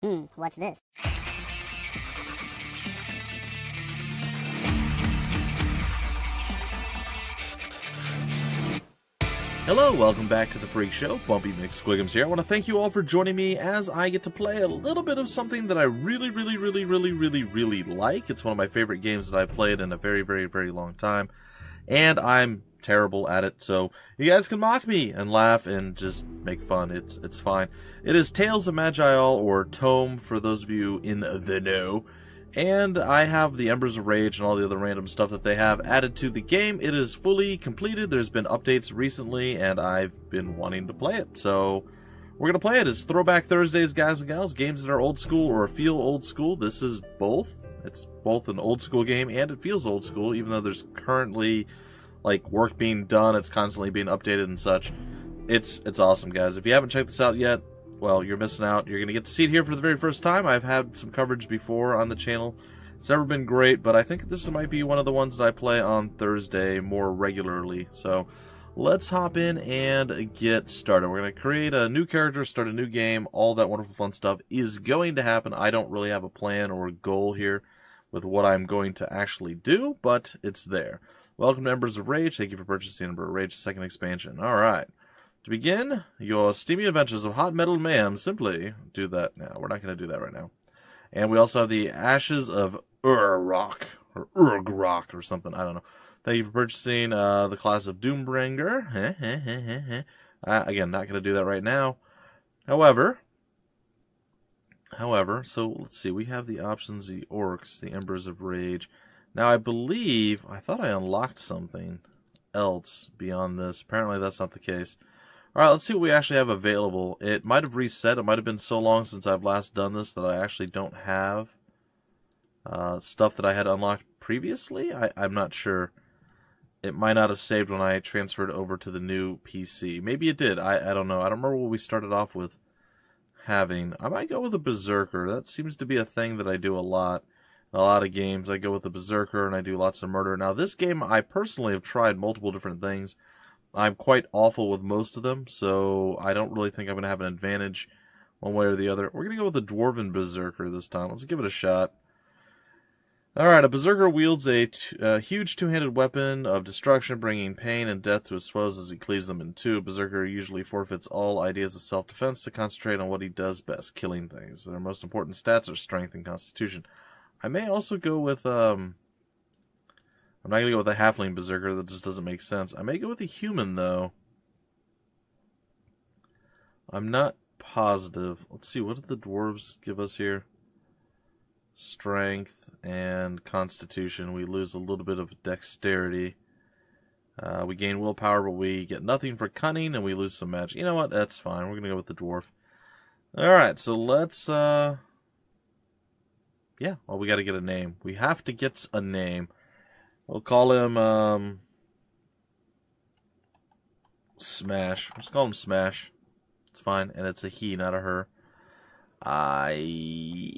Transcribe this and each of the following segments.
What's this? Hello, welcome back to the Freak Show. Bumpy McSquigums here. I want to thank you all for joining me as I get to play a little bit of something that I really like. It's one of my favorite games that I've played in a very long time, and I'm terrible at it, so you guys can mock me and laugh and just make fun. It's fine. It is Tales of Maj'Eyal, or ToME for those of you in the know. And I have the Embers of Rage and all the other random stuff that they have added to the game. It is fully completed. There's been updates recently, and I've been wanting to play it. So we're going to play it. It's Throwback Thursdays, guys and gals. Games that are old school or feel old school. This is both. It's both an old school game and it feels old school, even though there's currently like work being done. It's constantly being updated and such. It's awesome, guys. If you haven't checked this out yet, well, you're missing out. You're going to get to see it here for the very first time. I've had some coverage before on the channel. It's never been great, but I think this might be one of the ones that I play on Thursday more regularly. So let's hop in and get started. We're going to create a new character, start a new game. All that wonderful fun stuff is going to happen. I don't really have a plan or a goal here with what I'm going to actually do, but it's there. Welcome to Embers of Rage. Thank you for purchasing Ember of Rage, second expansion. All right. To begin your steamy adventures of hot metal mayhem, simply do that now. We're not going to do that right now. And we also have the Ashes of Urrock, or Urgrock, or something. I don't know. Thank you for purchasing the class of Doombringer. Again, not going to do that right now. However, so let's see. We have the options, the Orcs, the Embers of Rage. Now, I thought I unlocked something else beyond this. Apparently, that's not the case. Alright, let's see what we actually have available. It might have reset. It might have been so long since I've last done this that I actually don't have stuff that I had unlocked previously. I'm not sure. It might not have saved when I transferred over to the new PC. Maybe it did. I don't know. I don't remember what we started off with having. I might go with a Berserker. That seems to be a thing that I do a lot. In a lot of games, I go with the Berserker and I do lots of murder. Now, this game, I personally have tried multiple different things. I'm quite awful with most of them, so I don't really think I'm going to have an advantage one way or the other. We're going to go with the Dwarven Berserker this time. Let's give it a shot. Alright, a Berserker wields a huge two-handed weapon of destruction, bringing pain and death to his foes as he cleaves them in two. Berserker usually forfeits all ideas of self-defense to concentrate on what he does best, killing things. Their most important stats are strength and constitution. I may also go with, I'm not going to go with a halfling berserker. That just doesn't make sense. I may go with a human, though. I'm not positive. Let's see. What did the dwarves give us here? Strength and constitution. We lose a little bit of dexterity. We gain willpower, but we get nothing for cunning, and we lose some magic. You know what? That's fine. We're going to go with the dwarf. Alright, so let's, yeah, well, we got to get a name. We have to get a name. We'll call him, Smash. Let's call him Smash. It's fine, and it's a he, not a her. I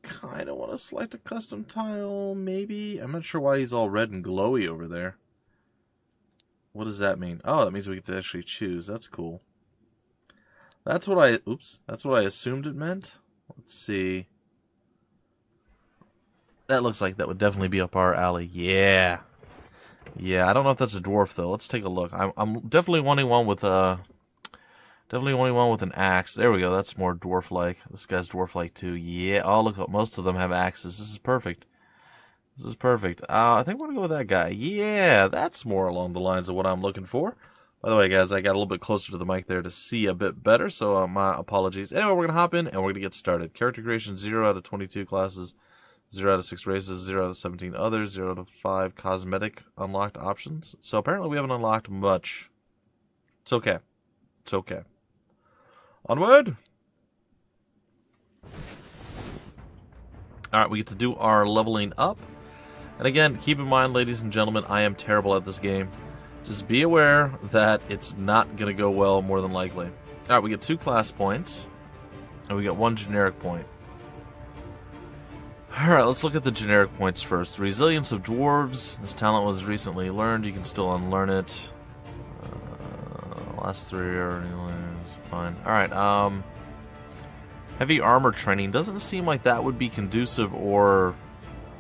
kind of want to select a custom tile, maybe. I'm not sure why he's all red and glowy over there. What does that mean? Oh, that means we get to actually choose. That's cool. That's what I assumed it meant. Let's see. That looks like that would definitely be up our alley. Yeah. Yeah, I don't know if that's a dwarf though. Let's take a look. I'm definitely wanting one with an axe. There we go. That's more dwarf-like. This guy's dwarf-like too. Yeah. Oh, look, most of them have axes. This is perfect. This is perfect. I think we're gonna go with that guy. Yeah, that's more along the lines of what I'm looking for. By the way, guys, I got a little bit closer to the mic there to see a bit better, so my apologies. Anyway, we're gonna hop in and we're gonna get started. Character creation: 0 out of 22 classes. 0 out of 6 races, 0 out of 17 others, 0 out of 5 cosmetic unlocked options. So apparently we haven't unlocked much. It's okay. It's okay. Onward! Alright, we get to do our leveling up. And again, keep in mind, ladies and gentlemen, I am terrible at this game. Just be aware that it's not going to go well, more than likely. Alright, we get 2 class points. And we get 1 generic point. Alright, let's look at the generic points first. Resilience of Dwarves. This talent was recently learned. You can still unlearn it. Last 3 are fine. Alright, Heavy armor training doesn't seem like that would be conducive or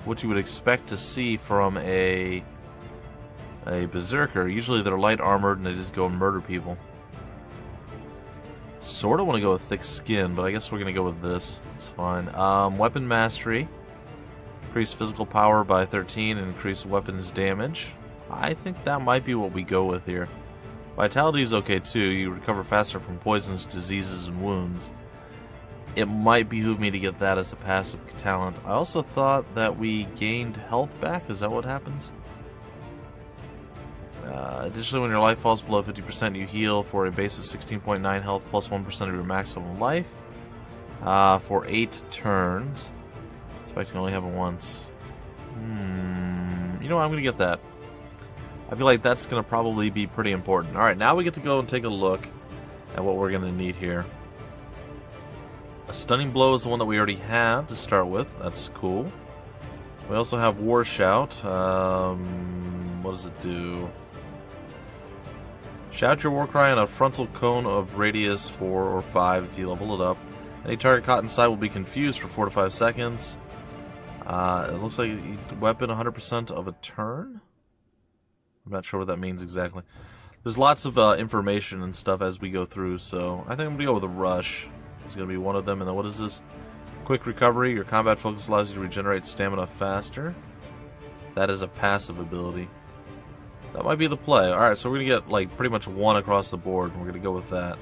what you would expect to see from a Berserker. Usually they're light armored and they just go and murder people. Sort of want to go with thick skin, but I guess we're going to go with this. It's fine. Weapon mastery. Increase physical power by 13 and increase weapons damage. I think that might be what we go with here. Vitality is okay too. You recover faster from poisons, diseases, and wounds. It might behoove me to get that as a passive talent. I also thought that we gained health back. Is that what happens? Additionally, when your life falls below 50%, you heal for a base of 16.9 health plus 1% of your maximum life for 8 turns. Expecting only have it once. You know what? I'm going to get that. I feel like that's going to probably be pretty important. Alright, now we get to go and take a look at what we're going to need here. A stunning blow is the one that we already have to start with. That's cool. We also have War Shout. What does it do? Shout your war cry in a frontal cone of radius 4 or 5 if you level it up. Any target caught inside will be confused for 4 to 5 seconds. It looks like weapon 100% of a turn? I'm not sure what that means exactly. There's lots of information and stuff as we go through, so I think I'm going to go with a rush. It's going to be one of them. And then what is this? Quick recovery. Your combat focus allows you to regenerate stamina faster. That is a passive ability. That might be the play. Alright, so we're going to get like pretty much one across the board, and we're going to go with that.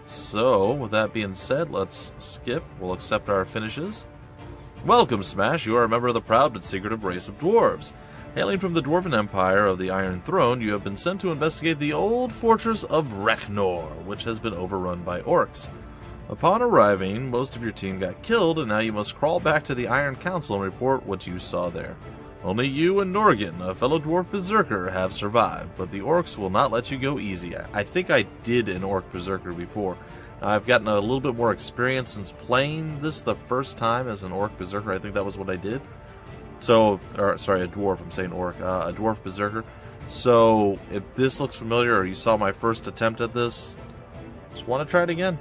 So, with that being said, let's skip. We'll accept our finishes. Welcome, Smash. You are a member of the proud but secretive race of Dwarves. Hailing from the Dwarven Empire of the Iron Throne, you have been sent to investigate the old fortress of Reknor, which has been overrun by orcs. Upon arriving, most of your team got killed, and now you must crawl back to the Iron Council and report what you saw there. Only you and Norgan, a fellow dwarf berserker, have survived, but the orcs will not let you go easy. I think I did an orc berserker before. I've gotten a little bit more experience since playing this the first time as an orc berserker. I think that was what I did. So, or sorry, a dwarf. I'm saying orc. A dwarf berserker. So, if this looks familiar or you saw my first attempt at this, just want to try it again.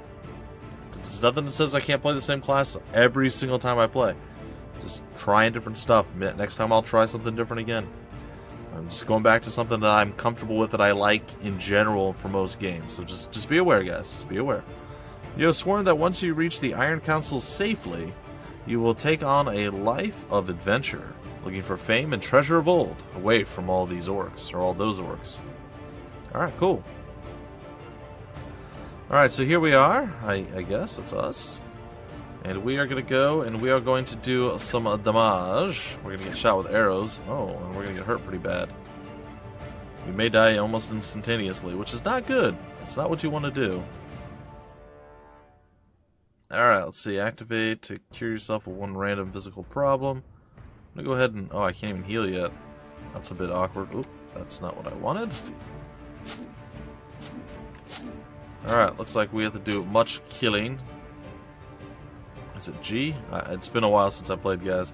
There's nothing that says I can't play the same class every single time I play. Just trying different stuff. Next time I'll try something different again. I'm just going back to something that I'm comfortable with, that I like in general for most games. So just be aware, guys. Just be aware. You have sworn that once you reach the Iron Council safely, you will take on a life of adventure, looking for fame and treasure of old, away from all these orcs, or all those orcs. Alright, cool. Alright, so here we are. I guess it's us. And we are going to go, and we are going to do some damage. We're going to get shot with arrows. Oh, and we're going to get hurt pretty bad. We may die almost instantaneously, which is not good. It's not what you want to do. Alright, let's see. Activate to cure yourself of one random physical problem. I'm going to go ahead and... Oh, I can't even heal yet. That's a bit awkward. Oop, that's not what I wanted. Alright, looks like we have to do much killing. Is it G? It's been a while since I played, guys.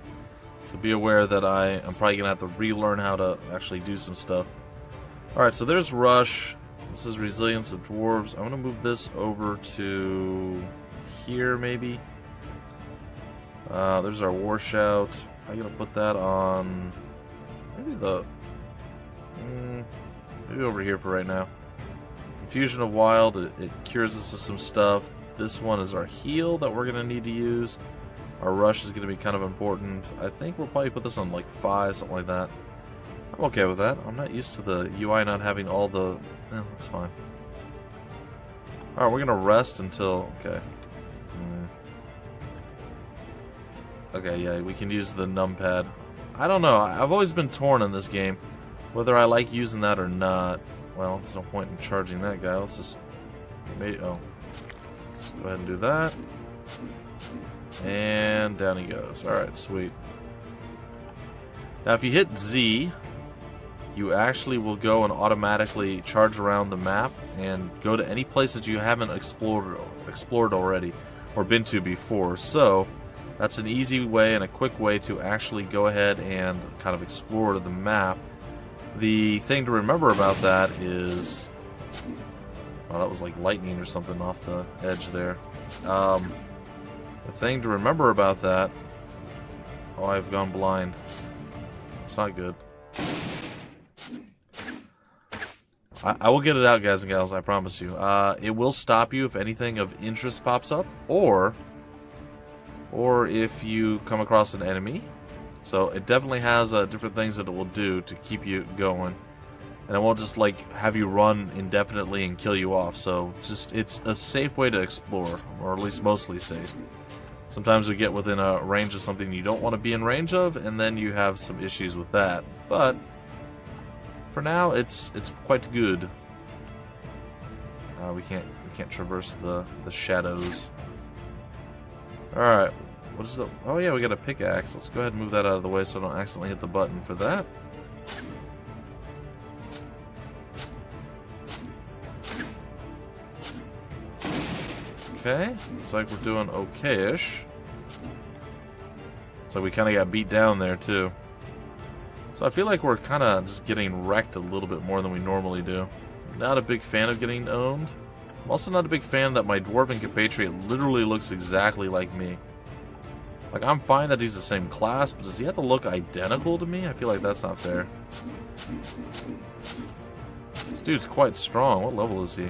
So be aware that I'm probably going to have to relearn how to actually do some stuff. Alright, so there's Rush. This is Resilience of Dwarves. I'm going to move this over to here, maybe. There's our War Shout. I'm going to put that on... Maybe maybe over here for right now. Infusion of Wild. It cures us of some stuff. This one is our heal that we're going to need to use. Our rush is going to be kind of important. I think we'll probably put this on like 5, something like that. I'm okay with that. I'm not used to the UI not having all the... that's fine. Alright, we're going to rest until... Okay. Okay, yeah, we can use the numpad. I don't know. I've always been torn in this game, whether I like using that or not. Well, there's no point in charging that guy. Let's just... Oh. Go ahead and do that. And down he goes. Alright, sweet. Now, if you hit Z, you actually will go and automatically charge around the map and go to any place that you haven't explored already or been to before. So, that's an easy way and a quick way to actually go ahead and kind of explore the map. The thing to remember about that is... Oh, that was like lightning or something off the edge there. thing to remember about that... Oh, I've gone blind. It's not good. I will get it out, guys and gals, I promise you. It will stop you if anything of interest pops up, or if you come across an enemy. So it definitely has different things that it will do to keep you going. And it won't just, like, have you run indefinitely and kill you off. So just, it's a safe way to explore, or at least mostly safe. Sometimes we get within a range of something you don't want to be in range of, and then you have some issues with that. But for now, it's quite good. We can't traverse the shadows. All right, what is the? Oh yeah, we got a pickaxe. Let's go ahead and move that out of the way so I don't accidentally hit the button for that. Okay, looks like we're doing okay-ish. So we kind of got beat down there too. So I feel like we're kind of just getting wrecked a little bit more than we normally do. Not a big fan of getting owned. I'm also not a big fan that my dwarven compatriot literally looks exactly like me. Like, I'm fine that he's the same class, but does he have to look identical to me? I feel like that's not fair. This dude's quite strong. What level is he?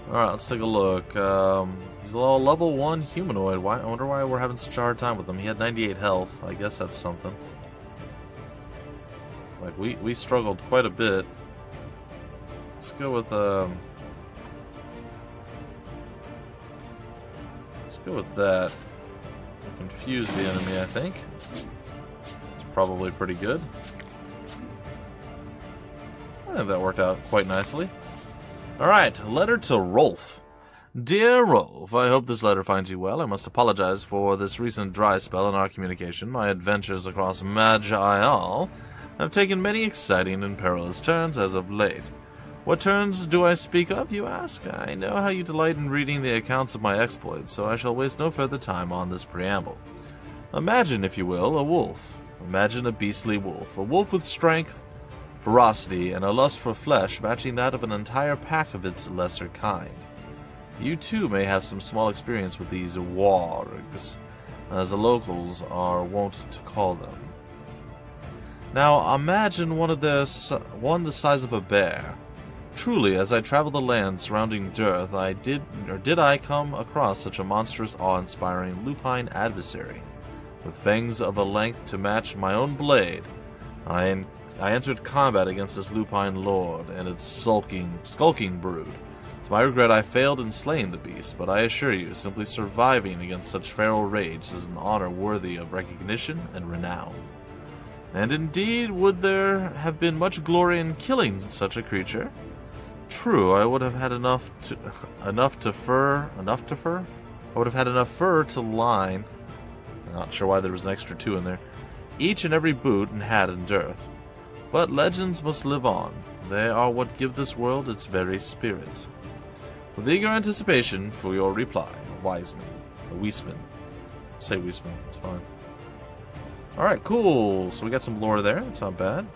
Alright, let's take a look. He's a level 1 humanoid. I wonder why we're having such a hard time with him. He had 98 health. I guess that's something. Like, we struggled quite a bit. Let's go with, let's go with that. Confuse the enemy, I think. It's probably pretty good. I think that worked out quite nicely. Alright, letter to Rolf. Dear Rolf, I hope this letter finds you well. I must apologize for this recent dry spell in our communication. My adventures across Maj'Eyal have taken many exciting and perilous turns as of late. What turns do I speak of, you ask? I know how you delight in reading the accounts of my exploits, so I shall waste no further time on this preamble. Imagine, if you will, a wolf. Imagine a beastly wolf. A wolf with strength, ferocity, and a lust for flesh matching that of an entire pack of its lesser kind. You too may have some small experience with these wargs, as the locals are wont to call them. Now imagine one the size of a bear. Truly, as I travel the land surrounding Dwarf, did I come across such a monstrous, awe-inspiring lupine adversary. With fangs of a length to match my own blade, I entered combat against this lupine lord and its skulking brood. To my regret, I failed in slaying the beast, but I assure you, simply surviving against such feral rage is an honor worthy of recognition and renown. And indeed, would there have been much glory in killing such a creature? True, I would have had enough fur to line. I'm not sure why there was an extra 2 in there. Each and every boot and hat in Dearth. But legends must live on. They are what give this world its very spirit. With eager anticipation for your reply, Weisman. Say Weisman, it's fine. Alright, cool. So we got some lore there. That's not bad.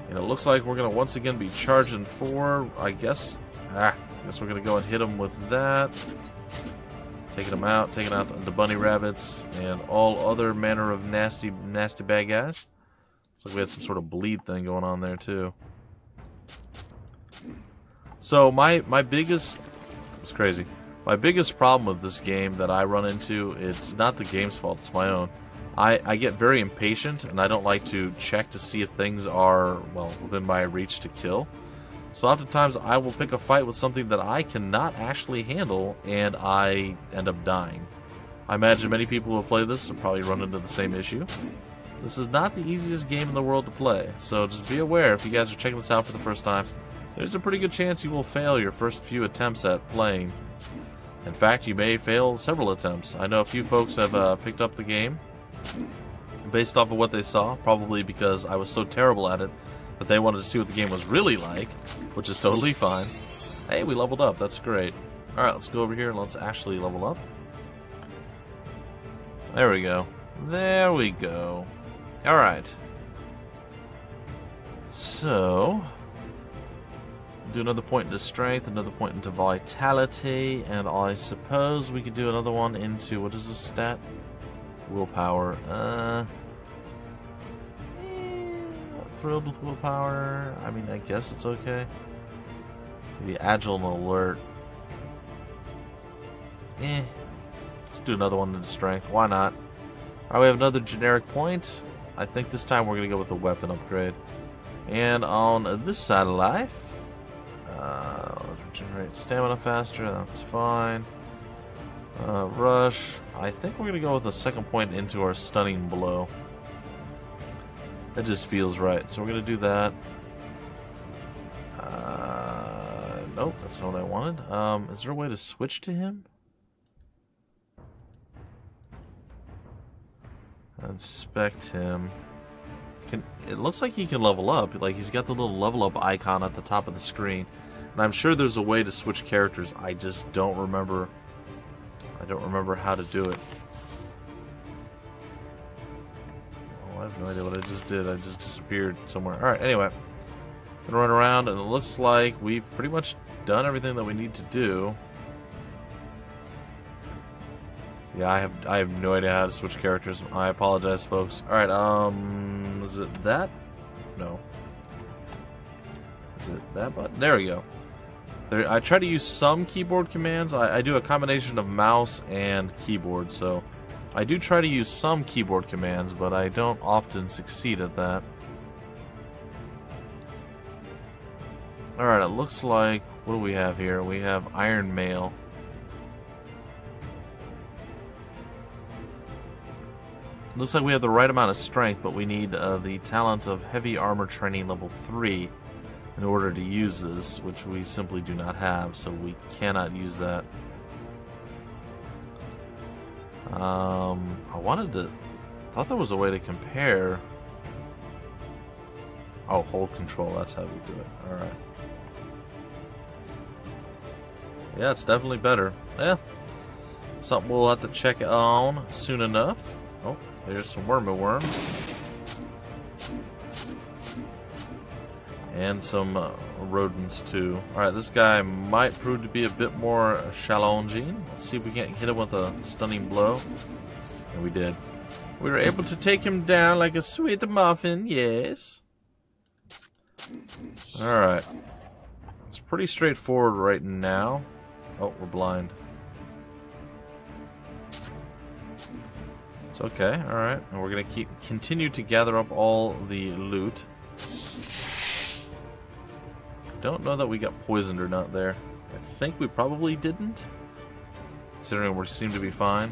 And it looks like we're going to once again be charging 4. I guess we're going to go and hit them with that. Taking out the bunny rabbits and all other manner of nasty bad guys. Looks like we had some sort of bleed thing going on there too. So my biggest, it's crazy. My biggest problem with this game that I run into, it's not the game's fault, it's my own. I get very impatient and I don't like to check to see if things are, well, within my reach to kill. So oftentimes I will pick a fight with something that I cannot actually handle and I end up dying. I imagine many people who will play this will probably run into the same issue. This is not the easiest game in the world to play, so just be aware if you guys are checking this out for the first time, there's a pretty good chance you will fail your first few attempts at playing. In fact, you may fail several attempts. I know a few folks have picked up the game based off of what they saw, probably because I was so terrible at it that they wanted to see what the game was really like, which is totally fine. Hey, we leveled up. That's great. Alright, let's go over here and let's actually level up. There we go. There we go. Alright. So, do another point into strength, another point into vitality, and I suppose we could do another one into, what is this stat? Willpower. Thrilled with willpower. I mean, I guess it's okay. Maybe agile and alert. Let's do another one into strength. Why not? Alright, we have another generic point. I think this time we're going to go with the weapon upgrade. And on this side of life, regenerate stamina faster, that's fine. Rush, I think we're going to go with a second point into our stunning blow. That just feels right, so we're going to do that. Nope, that's not what I wanted. Is there a way to switch to him? Inspect him. It looks like he can level up. Like, he's got the little level up icon at the top of the screen. And I'm sure there's a way to switch characters. I just don't remember. I don't remember how to do it. Oh, I have no idea what I just did. I just disappeared somewhere. Alright, anyway. Gonna run around, and it looks like we've pretty much done everything that we need to do. Yeah, I have no idea how to switch characters. I apologize, folks. Alright, is it that? No. Is it that button? There we go. I try to use some keyboard commands. I do a combination of mouse and keyboard, so I do try to use some keyboard commands, but I don't often succeed at that. Alright, it looks like, what do we have here? We have Iron Mail. Looks like we have the right amount of strength, but we need the talent of Heavy Armor Training level 3 in order to use this, which we simply do not have, so we cannot use that. I thought there was a way to compare. Oh, hold control, that's how we do it. Alright. Yeah, it's definitely better. Yeah. Something we'll have to check on soon enough. Oh, there's some worms. And some rodents too. Alright, this guy might prove to be a bit more challenging. Let's see if we can't hit him with a stunning blow. And we did. We were able to take him down like a sweet muffin, yes. Alright. It's pretty straightforward right now. Oh, we're blind. It's okay, alright. And we're gonna continue to gather up all the loot. Don't know that we got poisoned or not there. I think we probably didn't, considering we seem to be fine.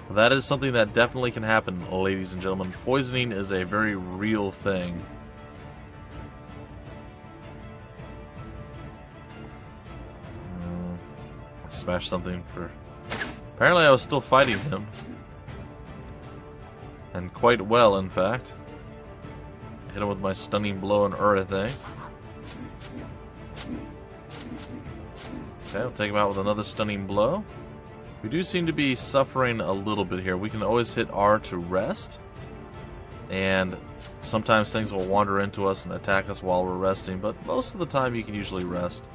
But that is something that definitely can happen, ladies and gentlemen. Poisoning is a very real thing. I smashed something for... Apparently I was still fighting him. And quite well, in fact. Hit him with my stunning blow and everything. Okay, I'll take him out with another stunning blow. We do seem to be suffering a little bit here. We can always hit R to rest. And sometimes things will wander into us and attack us while we're resting, but most of the time you can usually rest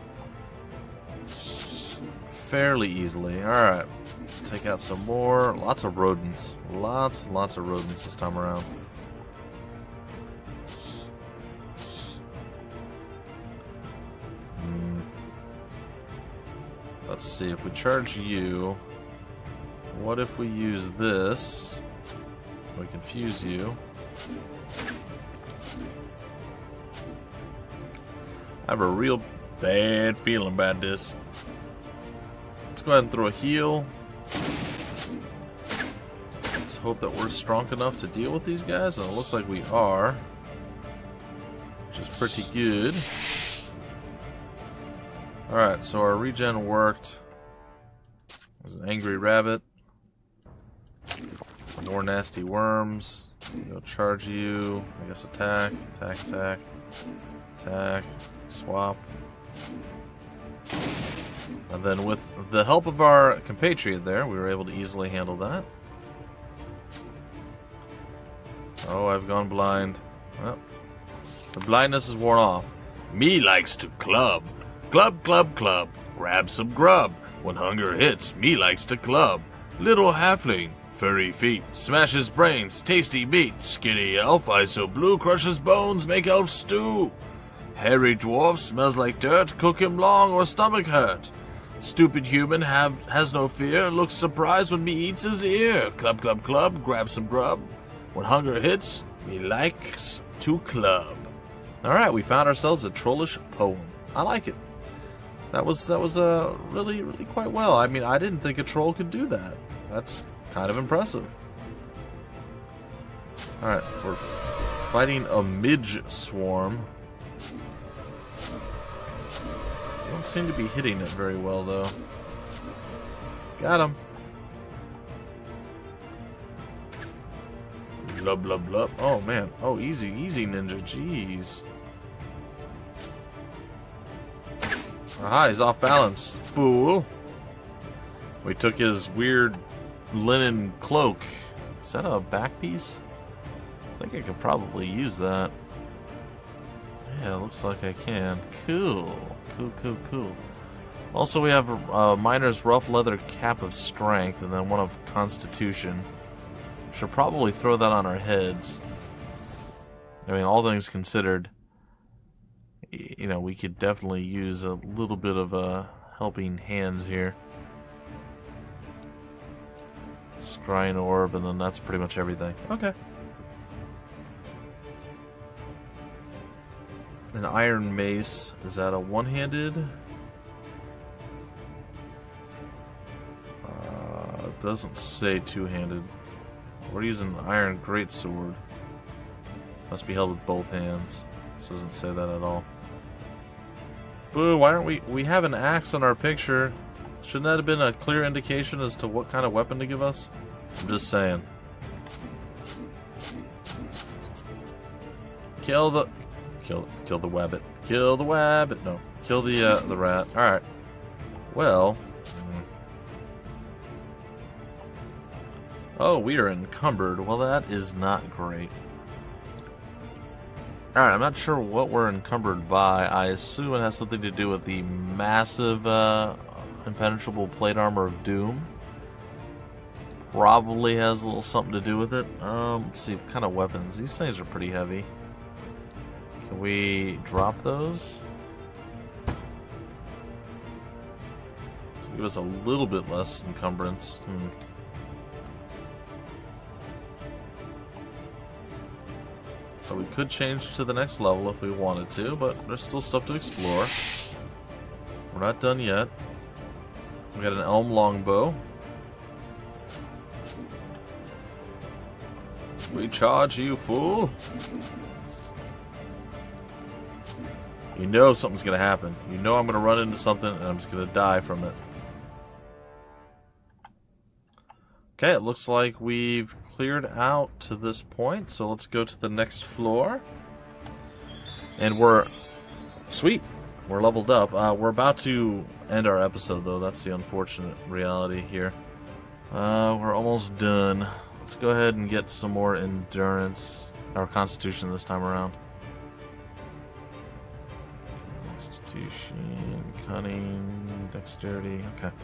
fairly easily. Alright, take out some more. Lots of rodents. Lots and lots of rodents this time around. Let's see, if we charge you, what if we use this? We confuse you. I have a real bad feeling about this. Let's go ahead and throw a heal. Let's hope that we're strong enough to deal with these guys, and it looks like we are, which is pretty good. Alright, so our regen worked. There's an angry rabbit. Some more nasty worms. Go charge you. I guess attack. Attack, attack. Attack. Swap. And then with the help of our compatriot there, we were able to easily handle that. Oh, I've gone blind. Well, the blindness is worn off. Me likes to club. Club, club, club. Grab some grub. When hunger hits, me likes to club. Little halfling, furry feet, smashes brains, tasty meat. Skinny elf, eyes so blue, crushes bones, make elf stew. Hairy dwarf, smells like dirt, cook him long or stomach hurt. Stupid human has no fear, looks surprised when me eats his ear. Club, club, club, grab some grub. When hunger hits, me likes to club. Alright, we found ourselves a trollish poem. I like it. That was really quite well. I mean, I didn't think a troll could do that. That's kind of impressive. Alright, we're fighting a midge swarm. Don't seem to be hitting it very well, though. Got him. Blub, blub, blub. Oh, man. Oh, easy, easy, ninja. Jeez. Aha, he's off balance. Fool. We took his weird linen cloak. Is that a back piece? I think I could probably use that. Yeah, it looks like I can. Cool. Cool, cool, cool. Also, we have a miner's rough leather cap of strength and then one of constitution. Should probably throw that on our heads. I mean, all things considered, you know, we could definitely use a little bit of helping hands here. Scrying orb, and then that's pretty much everything. Okay. An iron mace. Is that a one-handed? It doesn't say two-handed. We're using an iron greatsword. Must be held with both hands. This doesn't say that at all. Boo, why aren't we have an axe on our picture. Shouldn't that have been a clear indication as to what kind of weapon to give us? I'm just saying. Kill the wabbit. Kill the wabbit. No. Kill the rat. Alright. Well. Oh, we are encumbered. Well, that is not great. Alright, I'm not sure what we're encumbered by. I assume it has something to do with the massive impenetrable plate armor of doom. Probably has a little something to do with it. Let's see, what kind of weapons. These things are pretty heavy. Can we drop those? So give us a little bit less encumbrance. So we could change to the next level if we wanted to, but there's still stuff to explore. We're not done yet. We got an elm longbow. We charge you, fool. You know something's gonna happen. You know I'm gonna run into something and I'm just gonna die from it. Okay, it looks like we've cleared out to this point, so let's go to the next floor. And we're... Sweet! We're leveled up. We're about to end our episode, though. That's the unfortunate reality here. We're almost done. Let's go ahead and get some more endurance, or constitution this time around. Constitution, cunning, dexterity, okay.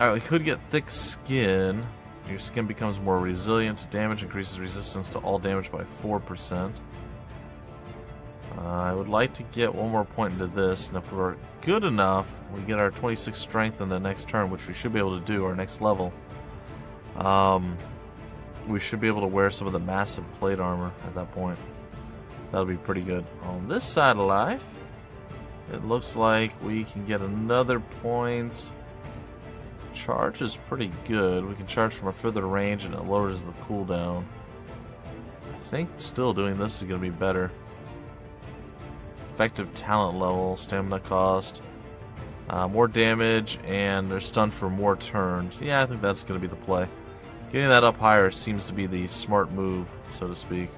Alright, we could get thick skin. Your skin becomes more resilient to damage, increases resistance to all damage by 4%. I would like to get one more point into this, and if we're good enough, we get our 26 strength in the next turn, which we should be able to do, our next level. We should be able to wear some of the massive plate armor at that point. That'll be pretty good. On this side of life, it looks like we can get another point. Charge is pretty good. We can charge from a further range and it lowers the cooldown. I think still doing this is going to be better. Effective talent level, stamina cost, more damage, and they're stunned for more turns. Yeah, I think that's going to be the play. Getting that up higher seems to be the smart move, so to speak.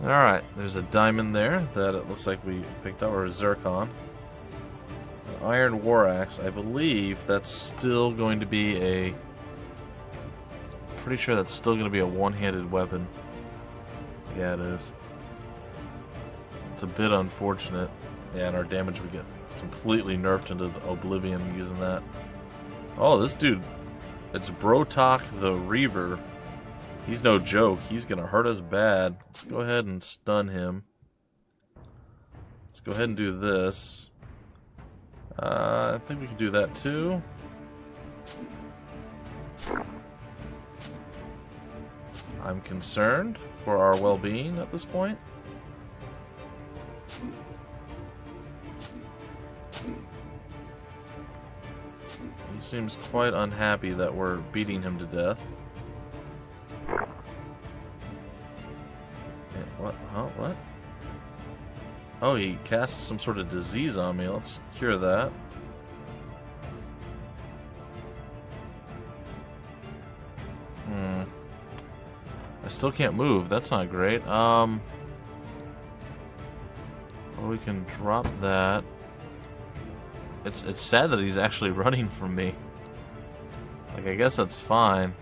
Alright, there's a diamond there that it looks like we picked up, or a zircon. An iron war axe, I believe that's still going to be a... Pretty sure that's still going to be a one-handed weapon. Yeah, it is. It's a bit unfortunate. Yeah, and our damage would get completely nerfed into the oblivion using that. Oh, this dude, it's Brotok the Reaver. He's no joke. He's gonna hurt us bad. Let's go ahead and stun him. Let's go ahead and do this. I think we can do that too. I'm concerned for our well-being at this point. He seems quite unhappy that we're beating him to death. What? Huh? What? Oh, he cast some sort of disease on me. Let's cure that. I still can't move. That's not great. Well, we can drop that. It's sad that he's actually running from me. Like, I guess that's fine.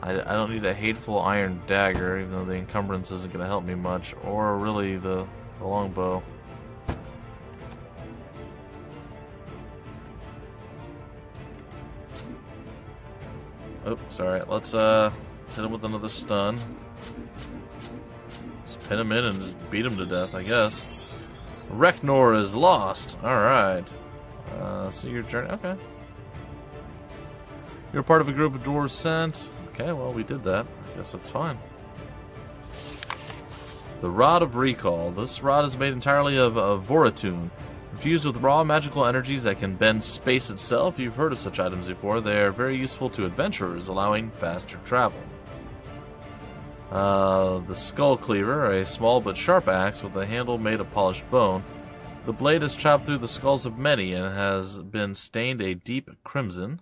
I don't need a hateful iron dagger, even though the encumbrance isn't going to help me much, or really the longbow. Oh, sorry. Let's hit him with another stun. Just pin him in and just beat him to death, I guess. Reknor is lost. Alright. So your journey... Okay. You're part of a group of dwarves sent. Okay, well, we did that. I guess that's fine. The Rod of Recall. This rod is made entirely of Voratune. Infused with raw magical energies that can bend space itself. You've heard of such items before. They are very useful to adventurers, allowing faster travel. The Skull Cleaver, a small but sharp axe with a handle made of polished bone. The blade has chopped through the skulls of many and has been stained a deep crimson.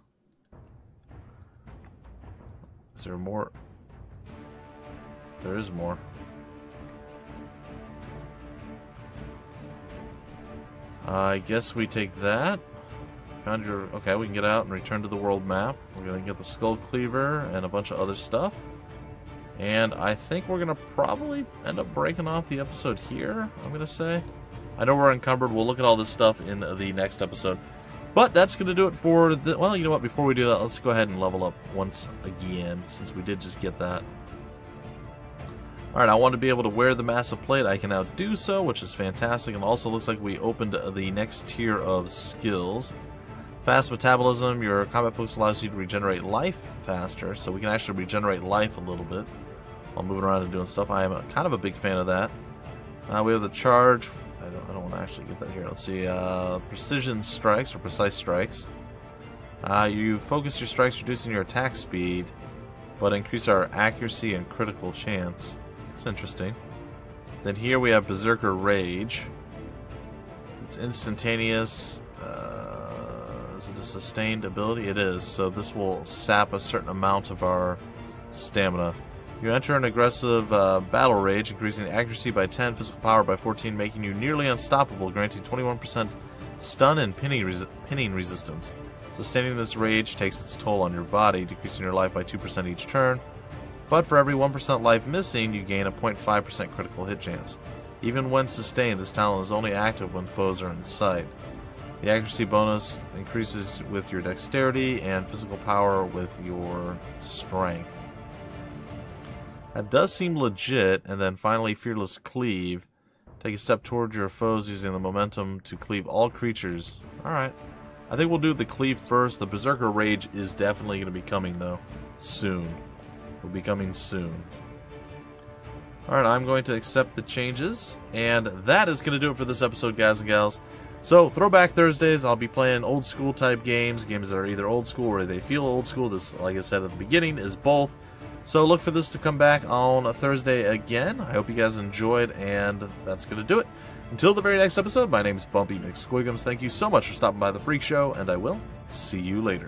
Is there more? There is more. I guess we take that. Found your... Okay, we can get out and return to the world map. We're going to get the Skull Cleaver and a bunch of other stuff. And I think we're going to probably end up breaking off the episode here, I'm going to say. I know we're encumbered. We'll look at all this stuff in the next episode. But that's going to do it for the... Well, you know what? Before we do that, let's go ahead and level up once again, since we did just get that. Alright, I want to be able to wear the massive plate. I can now do so, which is fantastic. And also looks like we opened the next tier of skills. Fast metabolism. Your combat focus allows you to regenerate life faster. So we can actually regenerate life a little bit while moving around and doing stuff. I am kind of a big fan of that. We have the charge. I don't want to actually get that here. Let's see. Precision strikes, or precise strikes. You focus your strikes, reducing your attack speed, but increase our accuracy and critical chance. It's interesting. Then here we have Berserker Rage. It's instantaneous. Is it a sustained ability? It is. So this will sap a certain amount of our stamina. You enter an aggressive battle rage, increasing accuracy by 10, physical power by 14, making you nearly unstoppable, granting 21% stun and pinning resistance. Sustaining this rage takes its toll on your body, decreasing your life by 2% each turn. But for every 1% life missing, you gain a 0.5% critical hit chance. Even when sustained, this talent is only active when foes are in sight. The accuracy bonus increases with your dexterity, and physical power with your strength. That does seem legit. And then finally, Fearless Cleave. Take a step toward your foes using the momentum to cleave all creatures. Alright. I think we'll do the cleave first. The Berserker Rage is definitely going to be coming, though. Soon. Will be coming soon. Alright, I'm going to accept the changes. And that is going to do it for this episode, guys and gals. So, Throwback Thursdays, I'll be playing old school type games. Games that are either old school or they feel old school. This, like I said at the beginning, is both. So look for this to come back on a Thursday again. I hope you guys enjoyed, and that's going to do it. Until the very next episode, my name is Bumpy McSquigums. Thank you so much for stopping by the Freak Show, and I will see you later.